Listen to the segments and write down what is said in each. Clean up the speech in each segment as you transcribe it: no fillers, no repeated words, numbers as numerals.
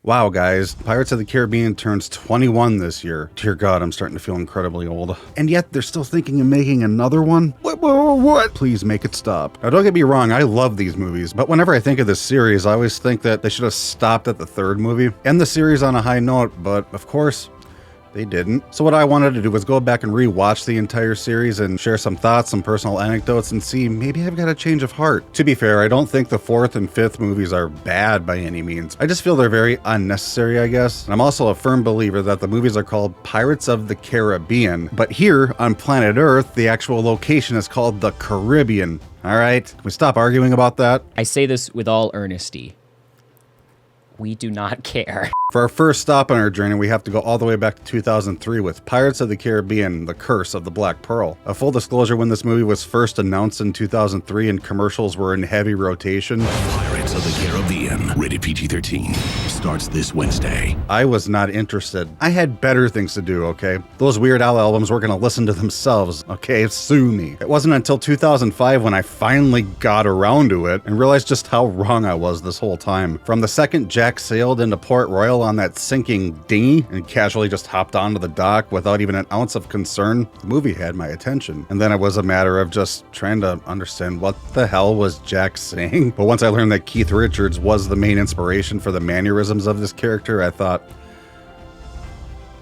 Wow, guys, Pirates of the Caribbean turns 21 this year. Dear God, I'm starting to feel incredibly old. And yet, they're still thinking of making another one? What? Please make it stop. Now, don't get me wrong, I love these movies, but whenever I think of this series, I always think that they should have stopped at the third movie. End the series on a high note, but of course, they didn't. So what I wanted to do was go back and re-watch the entire series and share some thoughts, some personal anecdotes, and see maybe I've got a change of heart. To be fair, I don't think the fourth and fifth movies are bad by any means. I just feel they're very unnecessary, I guess. And I'm also a firm believer that the movies are called Pirates of the Caribbean, but here on planet Earth, the actual location is called the Caribbean. All right, can we stop arguing about that? I say this with all earnesty. We do not care. For our first stop on our journey, we have to go all the way back to 2003 with Pirates of the Caribbean, The Curse of the Black Pearl. A full disclosure, when this movie was first announced in 2003 and commercials were in heavy rotation, Pirates of the Caribbean, rated PG-13, starts this Wednesday. I was not interested. I had better things to do, okay? Those Weird Al albums were gonna listen to themselves, okay? Sue me. It wasn't until 2005 when I finally got around to it and realized just how wrong I was this whole time. From the second Jack sailed into Port Royal on that sinking dinghy and casually just hopped onto the dock without even an ounce of concern, the movie had my attention. And then it was a matter of just trying to understand what the hell was Jack saying. But once I learned that Keith Richards was the main inspiration for the mannerisms of this character, I thought,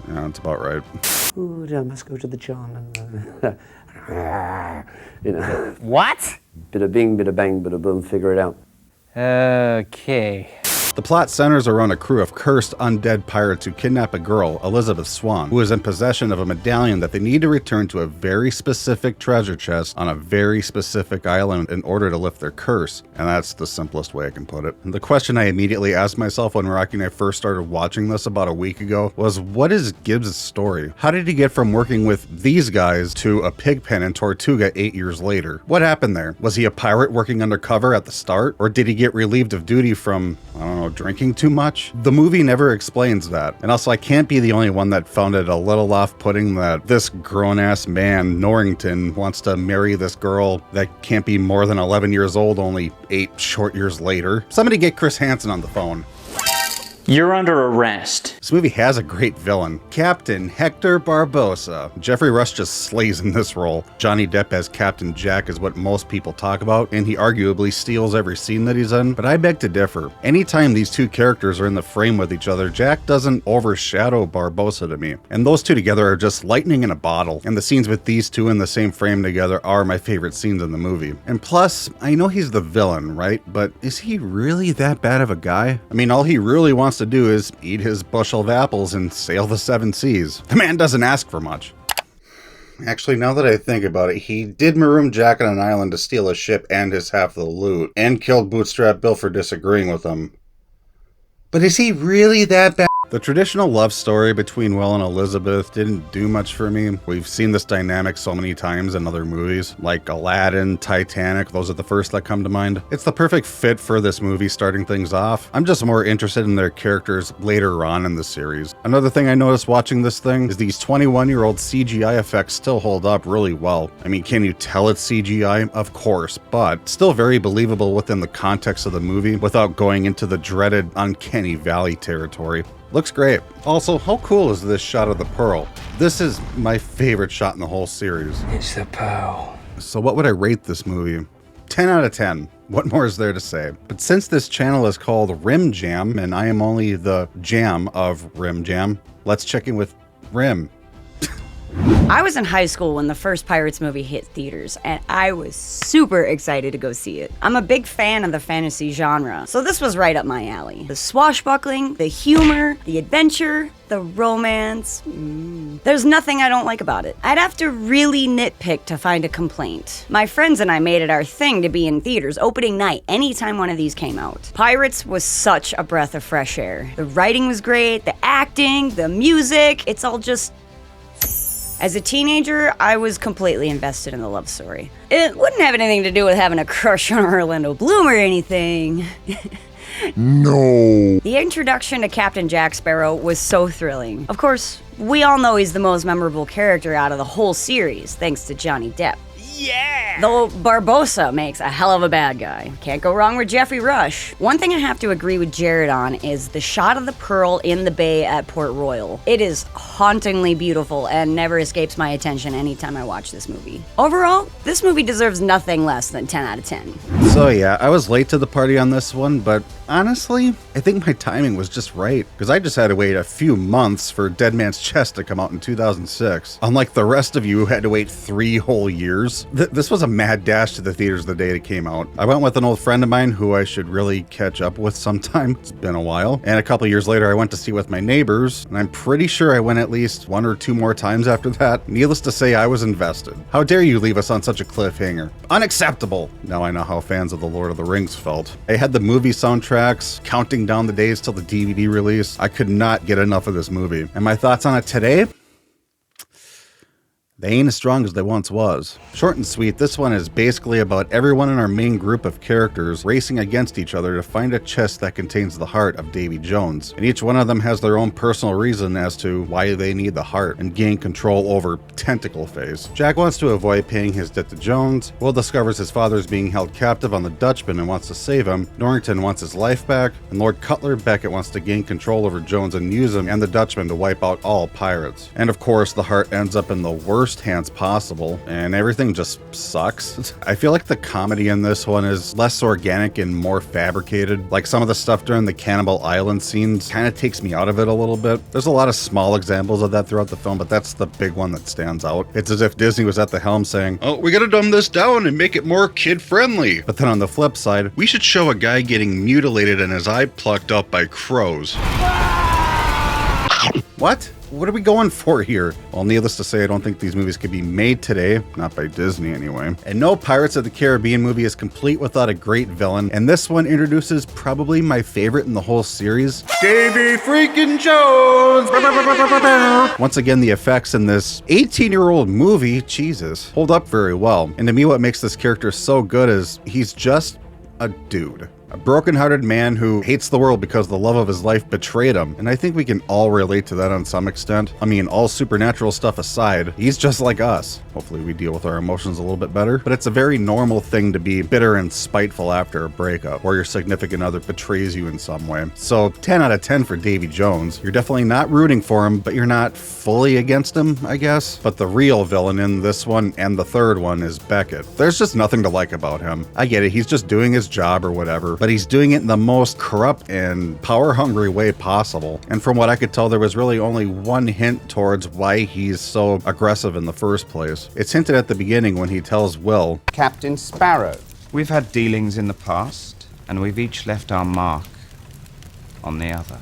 yeah, that's about right. Ooh, I must go to the John. You know. What? Bada bing, bada bang, bada boom, figure it out. Okay. The plot centers around a crew of cursed undead pirates who kidnap a girl, Elizabeth Swan, who is in possession of a medallion that they need to return to a very specific treasure chest on a very specific island in order to lift their curse. And that's the simplest way I can put it. And the question I immediately asked myself when Rocky and I first started watching this about a week ago was, what is Gibbs' story? How did he get from working with these guys to a pig pen in Tortuga 8 years later? What happened there? Was he a pirate working undercover at the start? Or did he get relieved of duty from, I don't know, drinking too much? The movie never explains that. And also, I can't be the only one that found it a little off-putting that this grown-ass man, Norrington, wants to marry this girl that can't be more than 11 years old only 8 short years later. Somebody get Chris Hansen on the phone. You're under arrest. This movie has a great villain, Captain Hector Barbosa. Jeffrey Rush just slays in this role. Johnny Depp as Captain Jack is what most people talk about, and he arguably steals every scene that he's in, but I beg to differ. Anytime these two characters are in the frame with each other, Jack doesn't overshadow Barbosa to me. And those two together are just lightning in a bottle, and the scenes with these two in the same frame together are my favorite scenes in the movie. And plus, I know he's the villain, right? But is he really that bad of a guy? I mean, all he really wants to do is eat his bushel of apples and sail the 7 seas. The man doesn't ask for much. Actually, now that I think about it, he did maroon Jack on an island to steal a ship and his half of the loot, and killed Bootstrap Bill for disagreeing with him. But is he really that bad? The traditional love story between Will and Elizabeth didn't do much for me. We've seen this dynamic so many times in other movies, like Aladdin, Titanic, those are the first that come to mind. It's the perfect fit for this movie starting things off. I'm just more interested in their characters later on in the series. Another thing I noticed watching this thing is these 21-year-old CGI effects still hold up really well. I mean, can you tell it's CGI? Of course, but still very believable within the context of the movie without going into the dreaded Uncanny Valley territory. Looks great. Also, how cool is this shot of the pearl? This is my favorite shot in the whole series. It's the pearl. So what would I rate this movie? 10 out of 10. What more is there to say? But since this channel is called Rim Jam, and I am only the jam of Rim Jam, let's check in with Rim. I was in high school when the first Pirates movie hit theaters, and I was super excited to go see it. I'm a big fan of the fantasy genre, so this was right up my alley. The swashbuckling, the humor, the adventure, the romance. There's nothing I don't like about it. I'd have to really nitpick to find a complaint. My friends and I made it our thing to be in theaters opening night anytime one of these came out. Pirates was such a breath of fresh air. The writing was great, the acting, the music, it's all just... As a teenager, I was completely invested in the love story. It wouldn't have anything to do with having a crush on Orlando Bloom or anything. No. The introduction to Captain Jack Sparrow was so thrilling. Of course, we all know he's the most memorable character out of the whole series, thanks to Johnny Depp. Though Barbossa makes a hell of a bad guy. Can't go wrong with Jeffrey Rush. One thing I have to agree with Jared on is the shot of the Pearl in the bay at Port Royal. It is hauntingly beautiful and never escapes my attention anytime I watch this movie. Overall, this movie deserves nothing less than 10 out of 10. So yeah, I was late to the party on this one, but honestly, I think my timing was just right, because I just had to wait a few months for Dead Man's Chest to come out in 2006. Unlike the rest of you who had to wait 3 whole years, this was a mad dash to the theaters the day it came out. I went with an old friend of mine who I should really catch up with sometime. It's been a while. And a couple years later, I went to see with my neighbors, and I'm pretty sure I went at least 1 or 2 more times after that. Needless to say, I was invested. How dare you leave us on such a cliffhanger? Unacceptable! Now I know how fans of The Lord of the Rings felt. I had the movie soundtracks counting down the days till the DVD release. I could not get enough of this movie. And my thoughts on it today? They ain't as strong as they once was. Short and sweet, this one is basically about everyone in our main group of characters racing against each other to find a chest that contains the heart of Davy Jones. And each one of them has their own personal reason as to why they need the heart and gain control over Tentacle Face. Jack wants to avoid paying his debt to Jones. Will discovers his father is being held captive on the Dutchman and wants to save him. Norrington wants his life back. And Lord Cutler Beckett wants to gain control over Jones and use him and the Dutchman to wipe out all pirates. And of course, the heart ends up in the worst hands possible, and everything just sucks. I feel like the comedy in this one is less organic and more fabricated. Like some of the stuff during the Cannibal Island scenes kind of takes me out of it a little bit. There's a lot of small examples of that throughout the film, but that's the big one that stands out. It's as if Disney was at the helm saying, "Oh, we gotta dumb this down and make it more kid-friendly." But then on the flip side, we should show a guy getting mutilated and his eye plucked out by crows. What? What are we going for here? Well, needless to say, I don't think these movies could be made today, not by Disney anyway. And no Pirates of the Caribbean movie is complete without a great villain, and this one introduces probably my favorite in the whole series, Davy freaking Jones! Once again, the effects in this 18-year-old movie, Jesus, hold up very well. And to me, what makes this character so good is he's just a dude. A broken-hearted man who hates the world because the love of his life betrayed him. And I think we can all relate to that on some extent. I mean, all supernatural stuff aside, he's just like us. Hopefully we deal with our emotions a little bit better. But it's a very normal thing to be bitter and spiteful after a breakup, or your significant other betrays you in some way. So 10 out of 10 for Davy Jones. You're definitely not rooting for him, but you're not fully against him, I guess. But the real villain in this one and the third one is Beckett. There's just nothing to like about him. I get it, he's just doing his job or whatever, but he's doing it in the most corrupt and power-hungry way possible. And from what I could tell, there was really only one hint towards why he's so aggressive in the first place. It's hinted at the beginning when he tells Will, Captain Sparrow. We've had dealings in the past, and we've each left our mark on the other.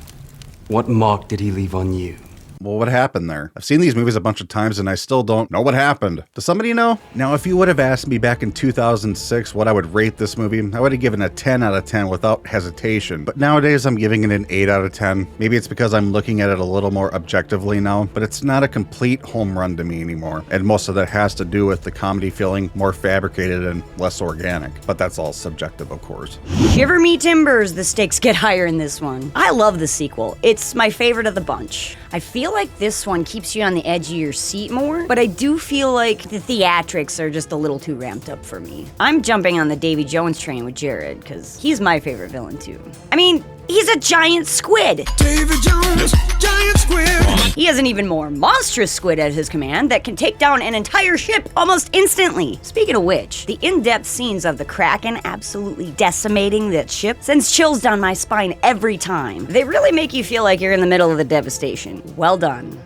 What mark did he leave on you? well, what happened there? I've seen these movies a bunch of times and I still don't know what happened. Does somebody know? Now, if you would have asked me back in 2006 what I would rate this movie, I would have given a 10 out of 10 without hesitation. But nowadays, I'm giving it an 8 out of 10. Maybe it's because I'm looking at it a little more objectively now, but it's not a complete home run to me anymore. And most of that has to do with the comedy feeling more fabricated and less organic. But that's all subjective, of course. Shiver me timbers, the stakes get higher in this one. I love the sequel. It's my favorite of the bunch. I feel like this one keeps you on the edge of your seat more, but I do feel like the theatrics are just a little too ramped up for me. I'm jumping on the Davy Jones train with Jared, because he's my favorite villain too. I mean, he's a giant squid! David Jones, giant squid! He has an even more monstrous squid at his command that can take down an entire ship almost instantly. Speaking of which, the in-depth scenes of the Kraken absolutely decimating that ship sends chills down my spine every time. They really make you feel like you're in the middle of the devastation. Well done.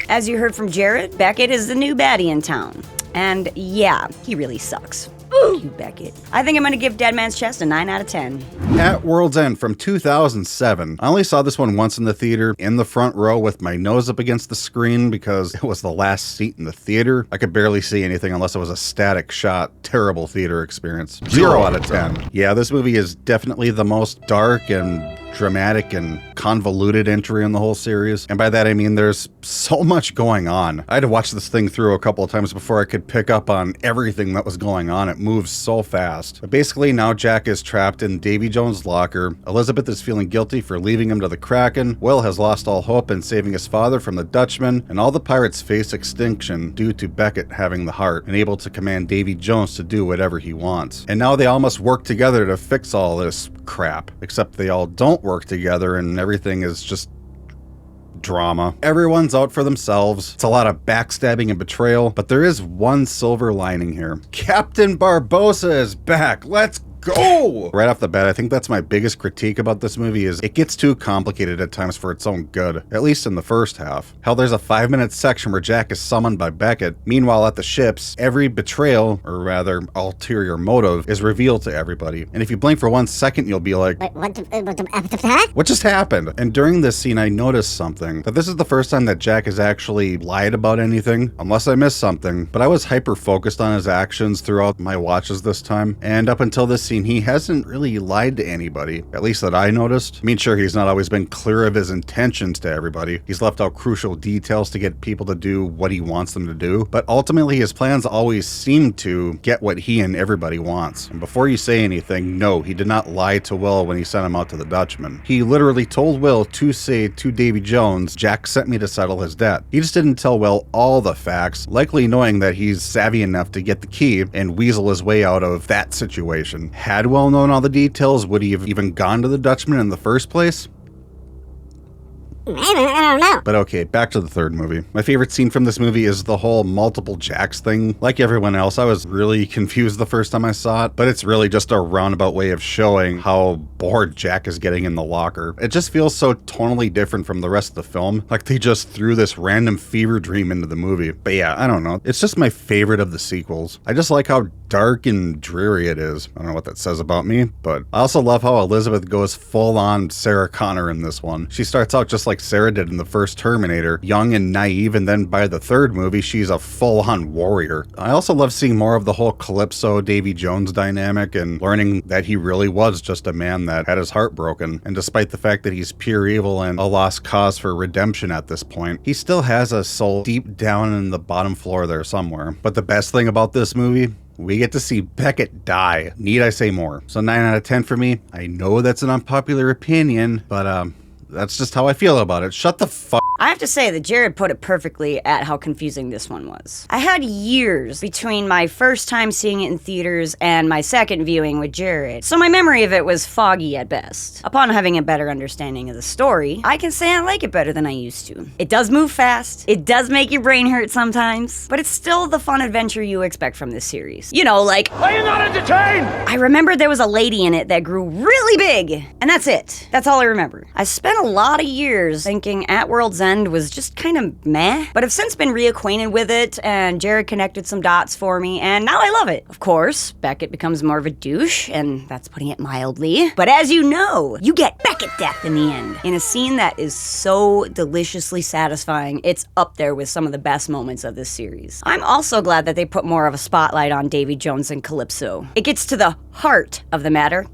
As you heard from Jared, Beckett is the new baddie in town. And yeah, he really sucks. Ooh, you Beckett. I think I'm gonna give Dead Man's Chest a 9 out of 10. At World's End from 2007. I only saw this one once in the theater, in the front row with my nose up against the screen because it was the last seat in the theater. I could barely see anything unless it was a static shot. Terrible theater experience. 0 out of 10. Yeah, this movie is definitely the most dark and dramatic and convoluted entry in the whole series. And by that I mean there's so much going on. I had to watch this thing through a couple of times before I could pick up on everything that was going on at moves so fast. But basically now Jack is trapped in Davy Jones' locker. Elizabeth is feeling guilty for leaving him to the Kraken. Will has lost all hope in saving his father from the Dutchman, and all the pirates face extinction due to Beckett having the heart and able to command Davy Jones to do whatever he wants. And now they all must work together to fix all this crap, except they all don't work together and everything is just drama. Everyone's out for themselves. It's a lot of backstabbing and betrayal, but there is one silver lining here. Captain Barbossa is back. Let's go! Right off the bat, I think that's my biggest critique about this movie is it gets too complicated at times for its own good, at least in the first half. Hell, there's a 5-minute section where Jack is summoned by Beckett. Meanwhile, at the ships, every betrayal, or rather, ulterior motive, is revealed to everybody. And if you blink for 1 second, you'll be like, what just happened? And during this scene, I noticed something. That this is the first time that Jack has actually lied about anything, unless I missed something. But I was hyper-focused on his actions throughout my watches this time. And up until this scene, he hasn't really lied to anybody, at least that I noticed. I mean, sure, he's not always been clear of his intentions to everybody. He's left out crucial details to get people to do what he wants them to do, but ultimately his plans always seem to get what he and everybody wants. And before you say anything, no, he did not lie to Will when he sent him out to the Dutchman. He literally told Will to say to Davy Jones, Jack sent me to settle his debt. He just didn't tell Will all the facts, likely knowing that he's savvy enough to get the key and weasel his way out of that situation. Had Will known all the details, would he have even gone to the Dutchman in the first place? I don't know. But okay, back to the third movie. My favorite scene from this movie is the whole multiple Jacks thing. Like everyone else, I was really confused the first time I saw it, but it's really just a roundabout way of showing how bored Jack is getting in the locker. It just feels so tonally different from the rest of the film, like they just threw this random fever dream into the movie. But yeah, I don't know. It's just my favorite of the sequels. I just like how dark and dreary it is. I don't know what that says about me, but I also love how Elizabeth goes full on Sarah Connor in this one. She starts out just like Sarah did in the first Terminator, young and naive, and then by the third movie, she's a full-on warrior. I also love seeing more of the whole Calypso Davy Jones dynamic and learning that he really was just a man that had his heart broken. And despite the fact that he's pure evil and a lost cause for redemption at this point, he still has a soul deep down in the bottom floor there somewhere. But the best thing about this movie, we get to see Beckett die. Need I say more? So 9 out of 10 for me. I know that's an unpopular opinion, but that's just how I feel about it. Shut the fuck. I have to say that Jared put it perfectly at how confusing this one was. I had years between my first time seeing it in theaters and my second viewing with Jared, so my memory of it was foggy at best. Upon having a better understanding of the story, I can say I like it better than I used to. It does move fast, it does make your brain hurt sometimes, but it's still the fun adventure you expect from this series. You know, like, are you not entertained? I remember there was a lady in it that grew really big, and that's it. That's all I remember. I spent a lot of years thinking At World's End was just kind of meh, but I've since been reacquainted with it, and Jared connected some dots for me, and now I love it. Of course, Beckett becomes more of a douche, and that's putting it mildly, but as you know, you get Beckett death in the end, in a scene that is so deliciously satisfying. It's up there with some of the best moments of this series. I'm also glad that they put more of a spotlight on Davy Jones and Calypso. It gets to the heart of the matter,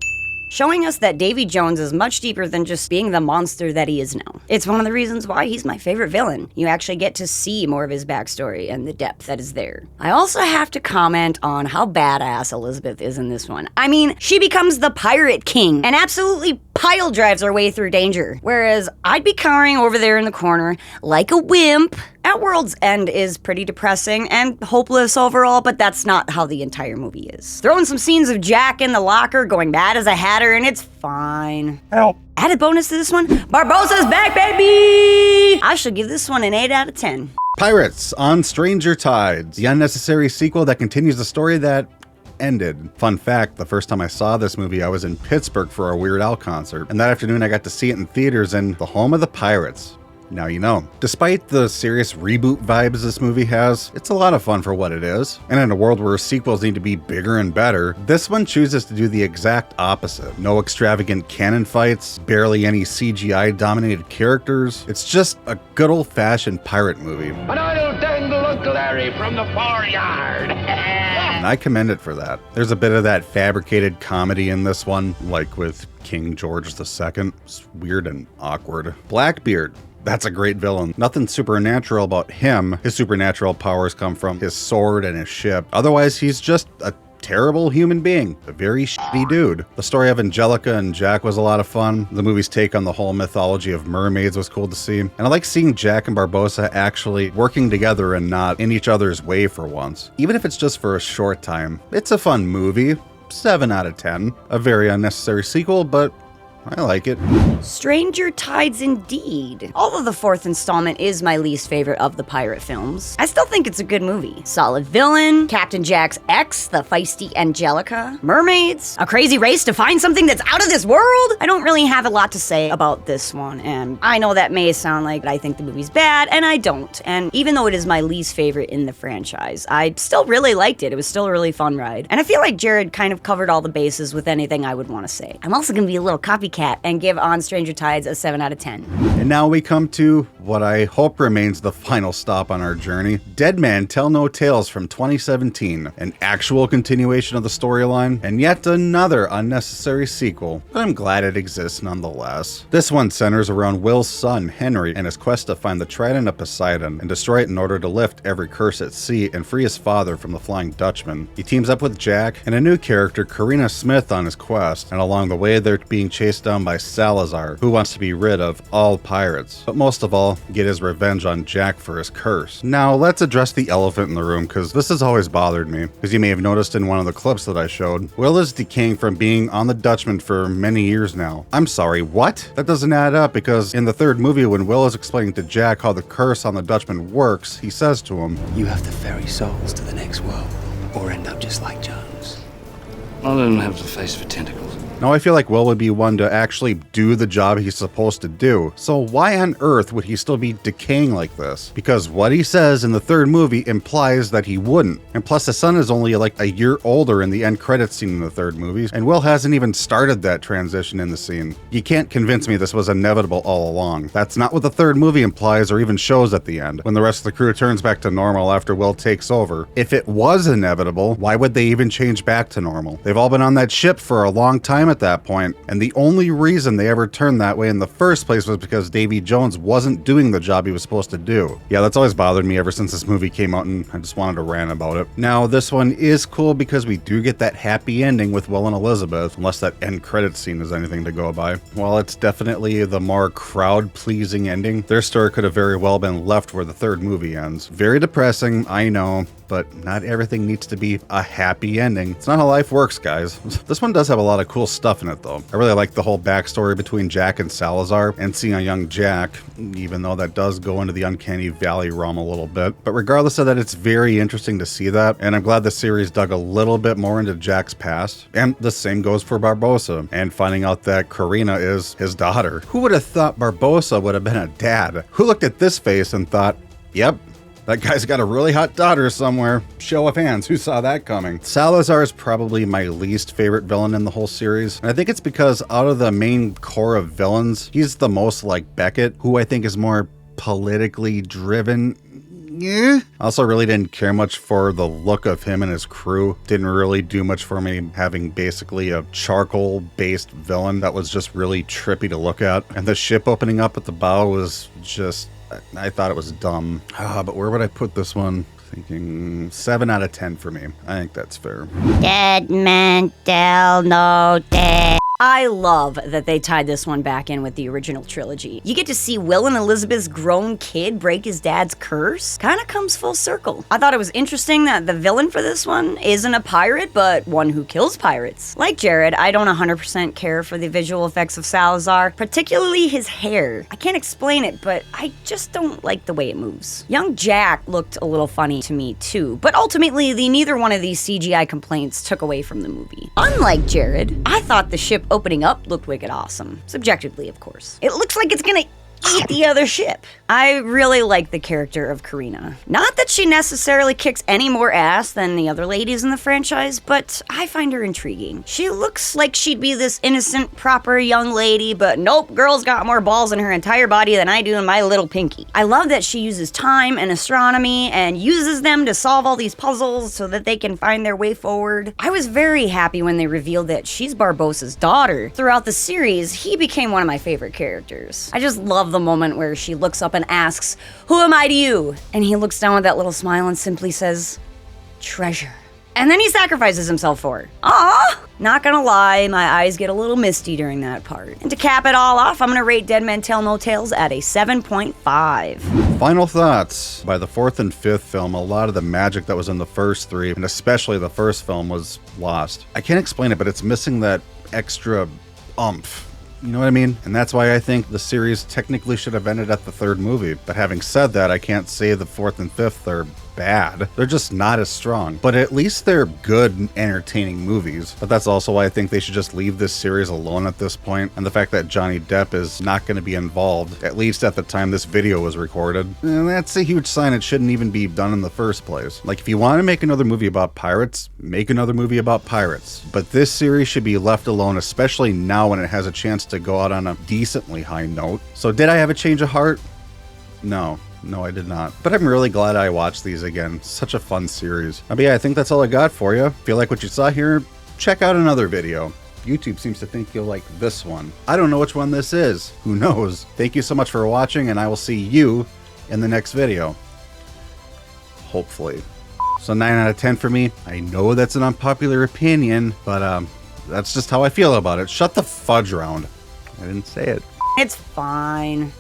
showing us that Davy Jones is much deeper than just being the monster that he is now. It's one of the reasons why he's my favorite villain. You actually get to see more of his backstory and the depth that is there. I also have to comment on how badass Elizabeth is in this one. I mean, she becomes the pirate king and absolutely pile drives her way through danger, whereas I'd be cowering over there in the corner like a wimp. At World's End is pretty depressing and hopeless overall, but that's not how the entire movie is. Throw in some scenes of Jack in the locker going mad as a hatter and it's fine. Help. Added bonus to this one, Barbossa's back, baby! I should give this one an 8 out of 10. Pirates on Stranger Tides, the unnecessary sequel that continues the story that ended. Fun fact, the first time I saw this movie, I was in Pittsburgh for a Weird Al concert, and that afternoon I got to see it in theaters in the home of the Pirates. Now you know. Despite the serious reboot vibes this movie has, it's a lot of fun for what it is. And in a world where sequels need to be bigger and better, this one chooses to do the exact opposite. No extravagant cannon fights, barely any CGI-dominated characters. It's just a good old-fashioned pirate movie. An idle dangle Uncle Larry from the farmyard. And I commend it for that. There's a bit of that fabricated comedy in this one, like with King George II. It's weird and awkward. Blackbeard. That's a great villain. Nothing supernatural about him. His supernatural powers come from his sword and his ship. Otherwise, he's just a terrible human being, a very shitty dude. The story of Angelica and Jack was a lot of fun. The movie's take on the whole mythology of mermaids was cool to see. And I like seeing Jack and Barbossa actually working together and not in each other's way for once. Even if it's just for a short time. It's a fun movie. 7 out of 10. A very unnecessary sequel, but I like it. Stranger Tides indeed. Although the fourth installment is my least favorite of the pirate films, I still think it's a good movie. Solid villain, Captain Jack's ex, the feisty Angelica, mermaids, a crazy race to find something that's out of this world. I don't really have a lot to say about this one, and I know that may sound like I think the movie's bad, and I don't. And even though it is my least favorite in the franchise, I still really liked it. It was still a really fun ride. And I feel like Jared kind of covered all the bases with anything I would want to say. I'm also gonna be a little copycat and give On Stranger Tides a 7 out of 10. And now we come to what I hope remains the final stop on our journey. Dead Man Tell No Tales from 2017, an actual continuation of the storyline, and yet another unnecessary sequel, but I'm glad it exists nonetheless. This one centers around Will's son, Henry, and his quest to find the Trident of Poseidon and destroy it in order to lift every curse at sea and free his father from the Flying Dutchman. He teams up with Jack and a new character, Karina Smith, on his quest, and along the way they're being chased down by Salazar, who wants to be rid of all pirates, but most of all, get his revenge on Jack for his curse. Now, let's address the elephant in the room, because this has always bothered me. As you may have noticed in one of the clips that I showed, Will is decaying from being on the Dutchman for many years now. I'm sorry, what? That doesn't add up, because in the third movie, when Will is explaining to Jack how the curse on the Dutchman works, he says to him, You have to ferry souls to the next world, or end up just like Jones. I don't have the face for tentacles. Now I feel like Will would be one to actually do the job he's supposed to do, so why on earth would he still be decaying like this? Because what he says in the third movie implies that he wouldn't. And plus the son is only like a year older in the end credits scene in the third movie, and Will hasn't even started that transition in the scene. You can't convince me this was inevitable all along. That's not what the third movie implies or even shows at the end, when the rest of the crew turns back to normal after Will takes over. If it was inevitable, why would they even change back to normal? They've all been on that ship for a long time at that point, and the only reason they ever turned that way in the first place was because Davy Jones wasn't doing the job he was supposed to do. Yeah, that's always bothered me ever since this movie came out, and I just wanted to rant about it. Now, this one is cool because we do get that happy ending with Will and Elizabeth, unless that end credit scene is anything to go by. While it's definitely the more crowd-pleasing ending, their story could have very well been left where the third movie ends. Very depressing, I know, but not everything needs to be a happy ending. It's not how life works, guys. This one does have a lot of cool stuff in it, though. I really like the whole backstory between Jack and Salazar, and seeing a young Jack, even though that does go into the Uncanny Valley realm a little bit. But regardless of that, it's very interesting to see that, and I'm glad the series dug a little bit more into Jack's past. And the same goes for Barbossa, and finding out that Karina is his daughter. Who would have thought Barbossa would have been a dad? Who looked at this face and thought, yep, that guy's got a really hot daughter somewhere. Show of hands, who saw that coming? Salazar is probably my least favorite villain in the whole series. And I think it's because out of the main core of villains, he's the most like Beckett, who I think is more politically driven. Yeah. I also really didn't care much for the look of him and his crew. Didn't really do much for me having basically a charcoal-based villain that was just really trippy to look at. And the ship opening up at the bow was just... I thought it was dumb. But where would I put this one? Thinking 7 out of 10 for me. I think that's fair. Dead Man Tell No Tales. I love that they tied this one back in with the original trilogy. You get to see Will and Elizabeth's grown kid break his dad's curse. Kind of comes full circle. I thought it was interesting that the villain for this one isn't a pirate, but one who kills pirates. Like Jared, I don't 100% care for the visual effects of Salazar, particularly his hair. I can't explain it, but I just don't like the way it moves. Young Jack looked a little funny to me too, but ultimately neither one of these CGI complaints took away from the movie. Unlike Jared, I thought the ship opening up looked wicked awesome. Subjectively, of course. It looks like it's gonna eat the other ship. I really like the character of Karina. Not that she necessarily kicks any more ass than the other ladies in the franchise, but I find her intriguing. She looks like she'd be this innocent, proper young lady, but nope, girl's got more balls in her entire body than I do in my little pinky. I love that she uses time and astronomy and uses them to solve all these puzzles so that they can find their way forward. I was very happy when they revealed that she's Barbossa's daughter. Throughout the series, he became one of my favorite characters. I just love the moment where she looks up and asks, "Who am I to you?" And he looks down with that little smile and simply says, "Treasure." And then he sacrifices himself for her. Aw! Not gonna lie, my eyes get a little misty during that part. And to cap it all off, I'm gonna rate Dead Men Tell No Tales at a 7.5. Final thoughts. By the fourth and fifth film, a lot of the magic that was in the first three, and especially the first film, was lost. I can't explain it, but it's missing that extra oomph. You know what I mean? And that's why I think the series technically should have ended at the third movie. But having said that, I can't say the fourth and fifth are bad. They're just not as strong. But at least they're good, entertaining movies. But that's also why I think they should just leave this series alone at this point. And the fact that Johnny Depp is not going to be involved, at least at the time this video was recorded, and that's a huge sign it shouldn't even be done in the first place. Like, if you want to make another movie about pirates, make another movie about pirates. But this series should be left alone, especially now when it has a chance to go out on a decently high note. So did I have a change of heart? No, I did not. But I'm really glad I watched these again. Such a fun series. But yeah, I think that's all I got for you. If you like what you saw here, check out another video. YouTube seems to think you'll like this one. I don't know which one this is. Who knows? Thank you so much for watching, and I will see you in the next video. Hopefully. So 9 out of 10 for me. I know that's an unpopular opinion, but that's just how I feel about it. Shut the fudge round. I didn't say it. It's fine.